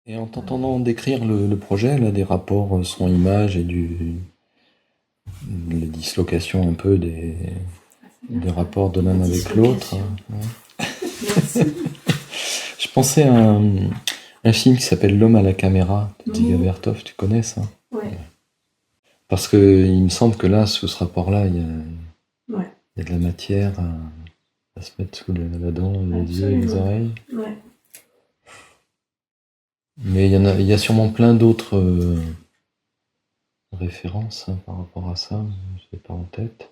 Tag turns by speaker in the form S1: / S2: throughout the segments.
S1: Et en t'entendant décrire le projet, là, des rapports son-image et les dislocations un peu des rapports de l'un avec l'autre,
S2: Merci.
S1: je pensais à un film qui s'appelle L'homme à la caméra de Dziga
S2: Mhm.
S1: Vertov, tu connais ça?
S2: Ouais,
S1: Parce que il me semble que là, sous ce rapport-là,
S2: ouais,
S1: il y a de la matière à se mettre sous la dent, les yeux et les
S2: absolument.
S1: oreilles.
S2: Ouais.
S1: Mais il y a sûrement plein d'autres références par rapport à ça, je n'ai pas en tête.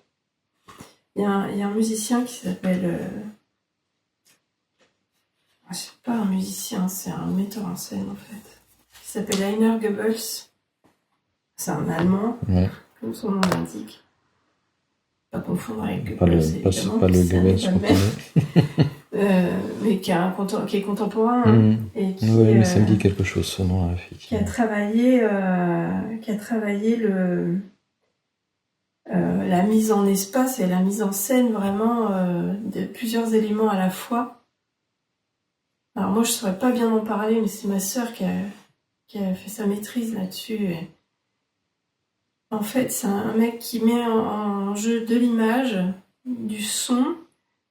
S2: Il y a un musicien qui s'appelle. C'est pas un musicien, c'est un metteur en scène en fait. Qui s'appelle Heiner Goebbels. C'est un Allemand,
S1: Ouais.
S2: comme son nom l'indique. Pas confondre avec
S1: Pas
S2: Goebbels,
S1: c'est
S2: évidemment,
S1: pas le
S2: ça n'est
S1: Goebbels
S2: pas le
S1: qu'on
S2: même.
S1: connaît.
S2: Mais qui est contemporain hein, et
S1: Oui, mais ça me dit quelque chose, ce nom-là,
S2: qui a
S1: effectivement.
S2: travaillé la mise en espace et la mise en scène vraiment de plusieurs éléments à la fois. Alors moi je saurais pas bien en parler, mais c'est ma sœur qui a fait sa maîtrise là-dessus. Et en fait, c'est un mec qui met en jeu de l'image, du son,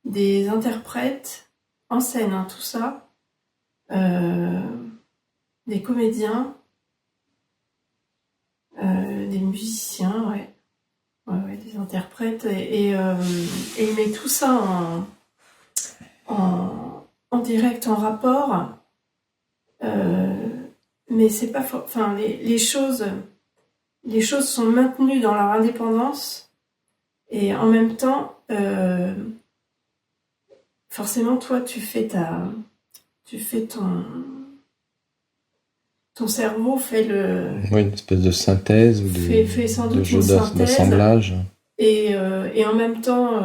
S2: des interprètes en scène, hein, tout ça, euh, des comédiens, des musiciens, ouais. Ouais, des interprètes, et il met tout ça en direct, en rapport, euh, mais c'est pas enfin les choses sont maintenues dans leur indépendance et en même temps forcément toi tu fais ton cerveau fait
S1: Oui, une espèce de synthèse ou
S2: fait sans
S1: de
S2: doute une
S1: jeu
S2: synthèse
S1: d'assemblage.
S2: et en même temps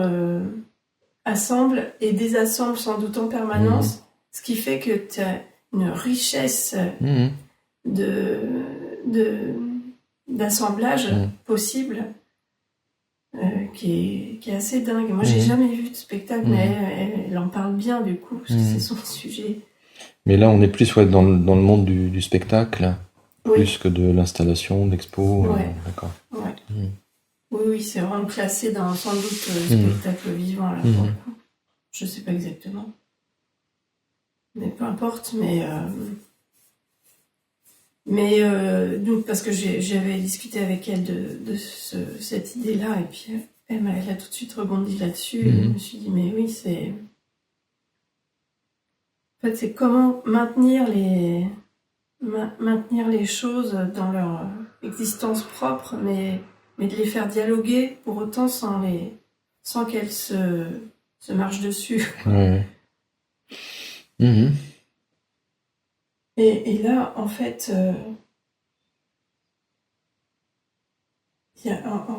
S2: assemble et désassemble sans doute en
S1: Mhm.
S2: permanence, ce qui fait que tu as une richesse
S1: Mhm.
S2: de, de, d'assemblage
S1: Mhm.
S2: possible qui est assez dingue. Moi, j'ai
S1: Mhm.
S2: jamais vu de spectacle, mais
S1: Mhm.
S2: elle en parle bien du coup, parce que c'est
S1: Mhm.
S2: son sujet.
S1: Mais là, on est plus dans le monde du spectacle,
S2: Oui,
S1: plus que de l'installation, de l'expo.
S2: ouais,
S1: D'accord.
S2: ouais.
S1: Mhm.
S2: Oui, oui, c'est vraiment classé dans sans doute
S1: Mhm.
S2: spectacle vivant là pour le
S1: Mhm.
S2: coup. Je sais pas exactement, mais peu importe. Mais donc parce que j'avais discuté avec elle de cette idée-là et puis elle a tout de suite rebondi là-dessus et je
S1: Mhm.
S2: me suis dit mais oui en fait c'est comment maintenir les choses dans leur existence propre mais de les faire dialoguer pour autant sans qu'elles se marchent dessus.
S1: Ouais. Mhm.
S2: Et là en fait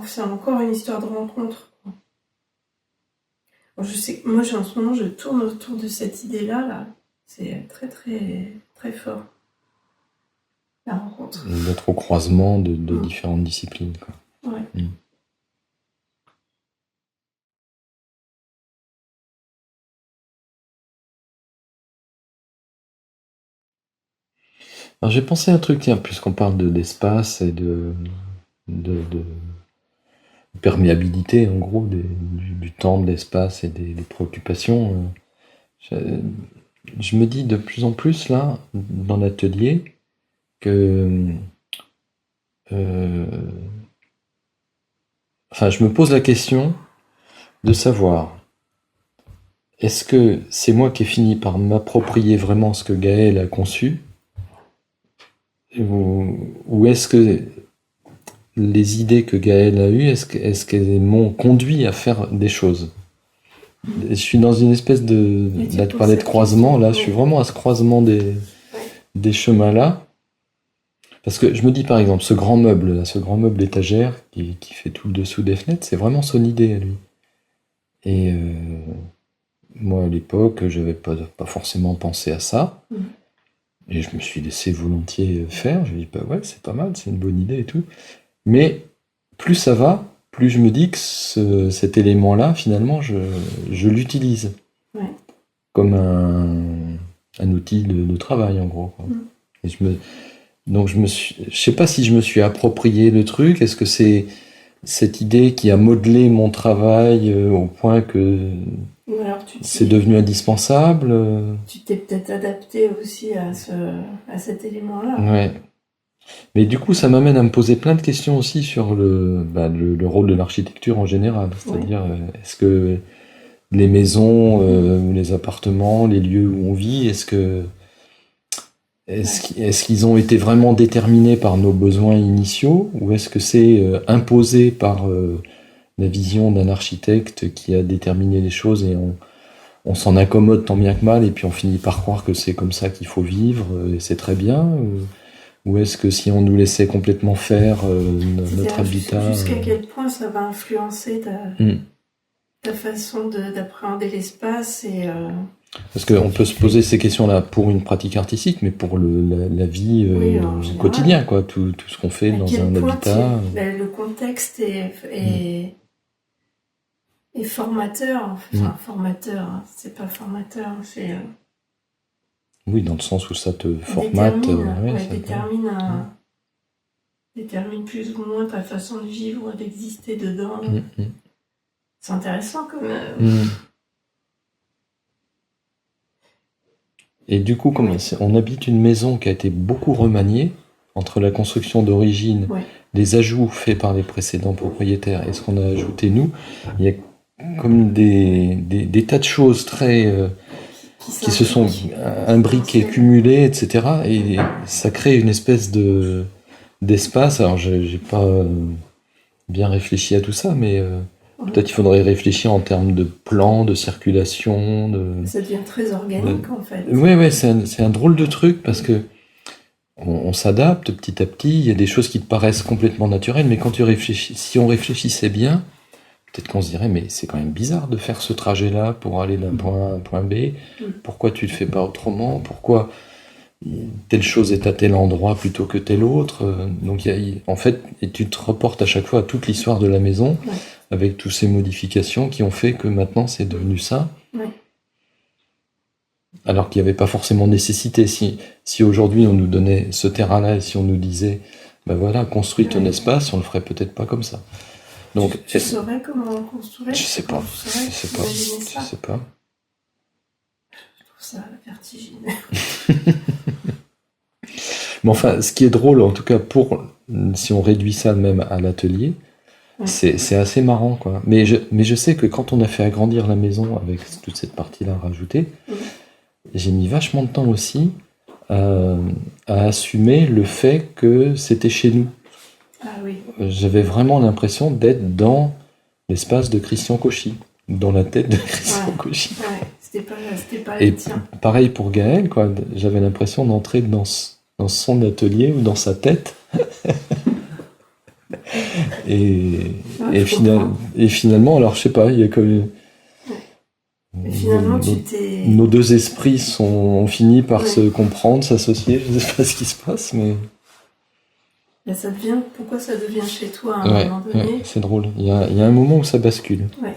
S2: c'est encore une histoire de rencontre. Je sais que moi, en ce moment, je tourne autour de cette idée-là, là. C'est très, très, très fort, la rencontre.
S1: D'être au croisement de
S2: Mm.
S1: différentes disciplines, quoi.
S2: Ouais.
S1: Mhm. Alors j'ai pensé à un truc, tiens, puisqu'on parle d'espace et de perméabilité, en gros, du temps, de l'espace et des préoccupations. Je me dis de plus en plus, là, dans l'atelier, que... euh, enfin, je me pose la question de savoir, est-ce que c'est moi qui ai fini par m'approprier vraiment ce que Gaël a conçu, ou est-ce que les idées que Gaël a eues, est-ce qu'elles m'ont conduit à faire des choses? Je suis dans une espèce de...
S2: Et tu
S1: Là,
S2: te
S1: tu
S2: poses
S1: parlais de
S2: cette question.
S1: croisement, là, je suis
S2: Oui.
S1: vraiment à ce croisement
S2: Ouais.
S1: des chemins-là. Parce que je me dis, par exemple, ce grand meuble, là, ce grand meuble étagère qui fait tout le dessous des fenêtres, c'est vraiment son idée à lui. Et moi, à l'époque, je n'avais pas forcément pensé à ça.
S2: Mm.
S1: Et je me suis laissé volontiers faire. Je me dis, bah ouais, c'est pas mal, c'est une bonne idée et tout. Mais plus ça va, plus je me dis que cet élément-là, finalement, je l'utilise
S2: Ouais.
S1: comme un outil de travail, en gros, quoi.
S2: Mm.
S1: Et donc je sais pas si je me suis approprié le truc. Est-ce que c'est cette idée qui a modelé mon travail au point que
S2: Ou alors
S1: c'est devenu indispensable?
S2: Tu t'es peut-être adapté aussi à cet élément-là.
S1: Ouais. Mais du coup, ça m'amène à me poser plein de questions aussi sur le rôle de l'architecture en général. C'est-à-dire, est-ce que les maisons, les appartements, les lieux où on vit, est-ce qu'ils ont été vraiment déterminés par nos besoins initiaux, ou est-ce que c'est imposé par la vision d'un architecte qui a déterminé les choses et on s'en accommode tant bien que mal et puis on finit par croire que c'est comme ça qu'il faut vivre et c'est très bien, ou est-ce que si on nous laissait complètement faire notre habitat...
S2: Jusqu'à quel point ça va influencer ta façon d'appréhender l'espace et...
S1: Parce qu'on peut se poser ces questions-là pour une pratique artistique, mais pour la vie quotidien, quoi, tout ce qu'on fait dans un habitat.
S2: Le contexte est formateur. Enfin, formateur, hein, c'est pas formateur, c'est...
S1: Oui, dans le sens où ça te formate.
S2: Détermine plus ou moins ta façon de vivre, d'exister dedans. C'est intéressant comme...
S1: Et du coup, on habite une maison qui a été beaucoup remaniée entre la construction d'origine, les ajouts faits par les précédents propriétaires et ce qu'on a ajouté nous, il y a comme des tas de choses très qui se sont imbriquées, cumulées, etc. Et ça crée une espèce d'espace. Alors, j'ai pas bien réfléchi à tout ça, mais peut-être qu'il faudrait réfléchir en termes de plan, de circulation.
S2: Ça devient très organique, en fait.
S1: Oui, c'est un drôle de truc parce que on s'adapte petit à petit. Il y a des choses qui te paraissent complètement naturelles, mais quand si on réfléchissait bien, peut-être qu'on se dirait, mais c'est quand même bizarre de faire ce trajet-là pour aller d'un point A à un point B. Pourquoi tu le fais pas autrement? Pourquoi telle chose est à tel endroit plutôt que tel autre? Donc, en fait, et tu te reportes à chaque fois à toute l'histoire de la maison, avec toutes ces modifications qui ont fait que maintenant c'est devenu ça. Alors qu'il n'y avait pas forcément nécessité. Si aujourd'hui on nous donnait ce terrain-là et si on nous disait, ben voilà, construis ton espace, on le ferait peut-être pas comme ça. Donc,
S2: tu saurais comment on construirait?
S1: Je sais pas. Je sais pas.
S2: Je trouve ça vertigineux.
S1: Mais enfin, ce qui est drôle, en tout cas, si on réduit ça même à l'atelier, c'est assez marrant, quoi. Mais je sais que quand on a fait agrandir la maison avec toute cette partie-là rajoutée, j'ai mis vachement de temps aussi à assumer le fait que c'était chez nous.
S2: Ah oui.
S1: J'avais vraiment l'impression d'être dans l'espace de Christian Cauchy, dans la tête de Christian Cauchy.
S2: Ouais, c'était pas
S1: Et
S2: le tien.
S1: pareil pour Gaël, quoi. J'avais l'impression d'entrer dans son atelier ou dans sa tête. et finalement, alors je sais pas, il y a comme...
S2: Et finalement,
S1: nos deux esprits ont fini par se comprendre, s'associer, je sais pas ce qui se passe, mais...
S2: Pourquoi ça devient chez toi à un moment donné?
S1: C'est drôle. Il y a un moment où ça bascule.
S2: Ouais.